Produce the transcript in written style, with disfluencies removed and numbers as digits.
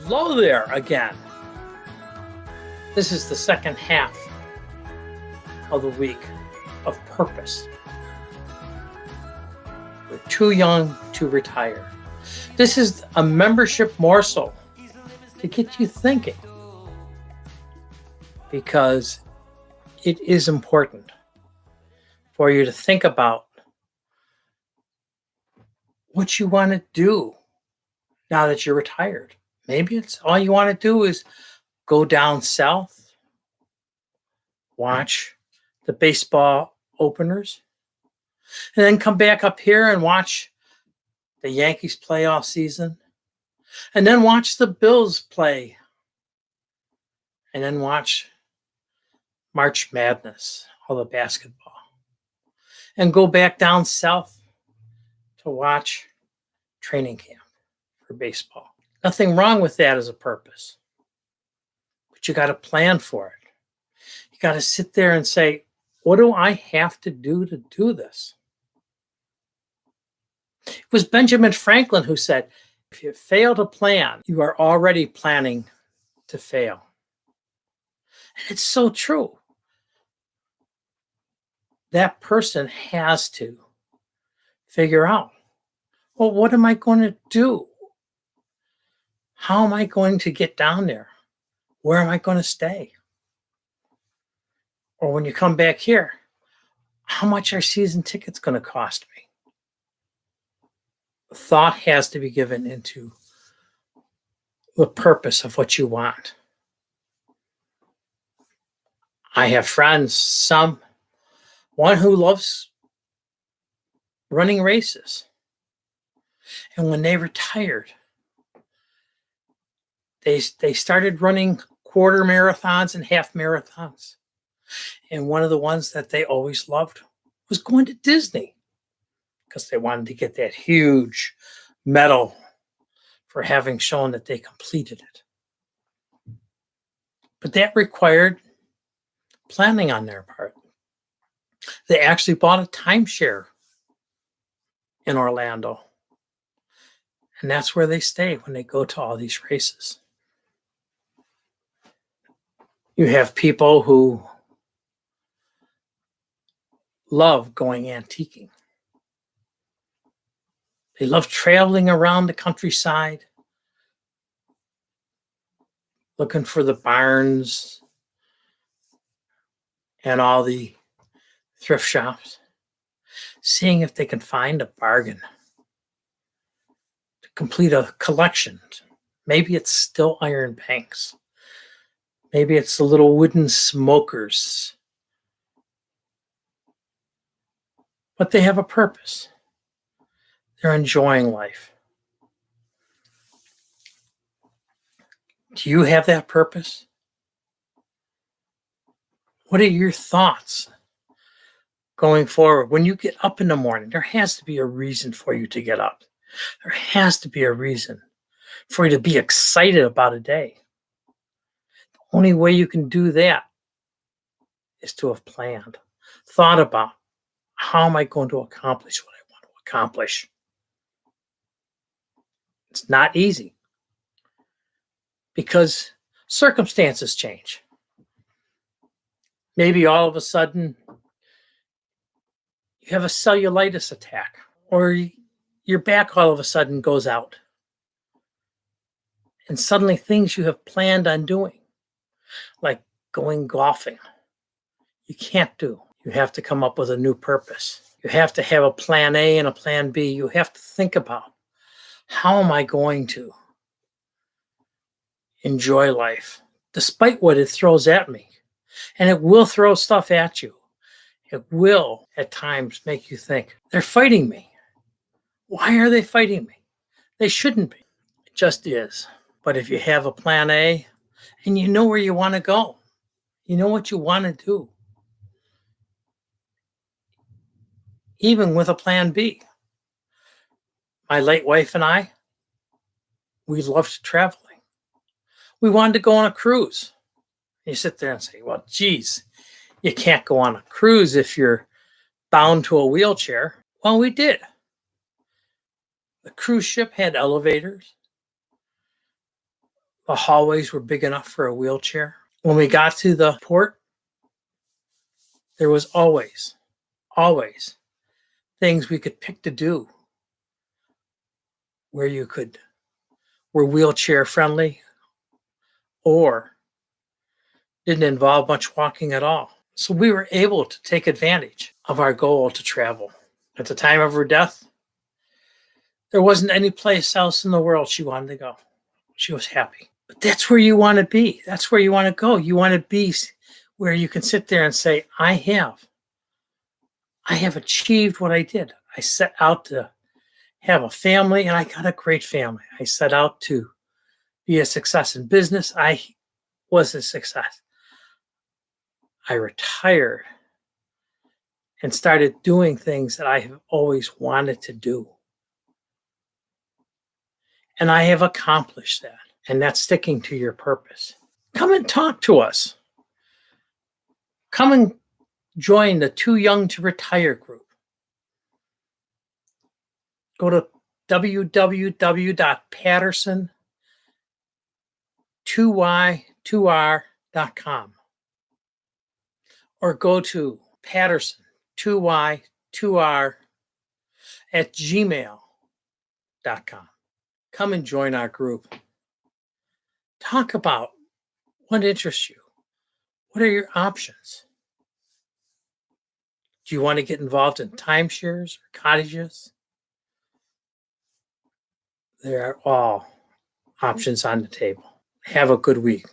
Hello there again. This is the second half of the week of purpose. We're too young to retire. This is a membership morsel to get you thinking, because it is important for you to think about what you want to do now that you're retired. Maybe it's all you want to do is go down south, watch the baseball openers, and then come back up here and watch the Yankees playoff season, and then watch the Bills play, and then watch March Madness, all the basketball, and go back down south to watch training camp for baseball. Nothing wrong with that as a purpose, but you got to plan for it. You got to sit there and say, what do I have to do this? It was Benjamin Franklin who said, if you fail to plan, you are already planning to fail. And it's so true. That person has to figure out, well, what am I going to do? How am I going to get down there? Where am I going to stay? Or when you come back here, how much are season tickets going to cost me? Thought has to be given into the purpose of what you want. I have friends, one who loves running races. And when they retired, they started running quarter marathons and half marathons. And one of the ones that they always loved was going to Disney, because they wanted to get that huge medal for having shown that they completed it. But that required planning on their part. They actually bought a timeshare in Orlando. And that's where they stay when they go to all these races. You have people who love going antiquing. They love traveling around the countryside, looking for the barns and all the thrift shops, seeing if they can find a bargain to complete a collection. Maybe it's still iron banks. Maybe it's the little wooden smokers. But they have a purpose. They're enjoying life. Do you have that purpose? What are your thoughts going forward? When you get up in the morning, there has to be a reason for you to get up. There has to be a reason for you to be excited about a day. The only way you can do that is to have planned, thought about, how am I going to accomplish what I want to accomplish? It's not easy because circumstances change. Maybe all of a sudden you have a cellulitis attack, or your back all of a sudden goes out. And suddenly things you have planned on doing, like going golfing, you can't do. You have to come up with a new purpose. You have to have a plan A and a plan B. You have to think about, how am I going to enjoy life despite what it throws at me? And it will throw stuff at you. It will at times make you think, they're fighting me. Why are they fighting me? They shouldn't be. It just is. But if you have a plan A and you know where you want to go, you know what you want to do, even with a plan B. My late wife and I, we loved traveling. We wanted to go on a cruise. You sit there and say, well, geez, you can't go on a cruise if you're bound to a wheelchair. Well, we did. The cruise ship had elevators. The hallways were big enough for a wheelchair. When we got to the port, there was always things we could pick to do where were wheelchair friendly or didn't involve much walking at all. So we were able to take advantage of our goal to travel. At the time of her death, there wasn't any place else in the world she wanted to go. She was happy. But that's where you want to be. That's where you want to go. You want to be where you can sit there and say, I have achieved what I did. I set out to have a family and I got a great family. I set out to be a success in business. I was a success. I retired and started doing things that I have always wanted to do. And I have accomplished that. And that's sticking to your purpose. Come and talk to us. Come and join the Too Young to Retire group. Go to www.patterson2y2r.com or go to patterson2y2r@gmail.com. Come and join our group. Talk about what interests you. What are your options? Do you want to get involved in timeshares or cottages? There are all options on the table. Have a good week.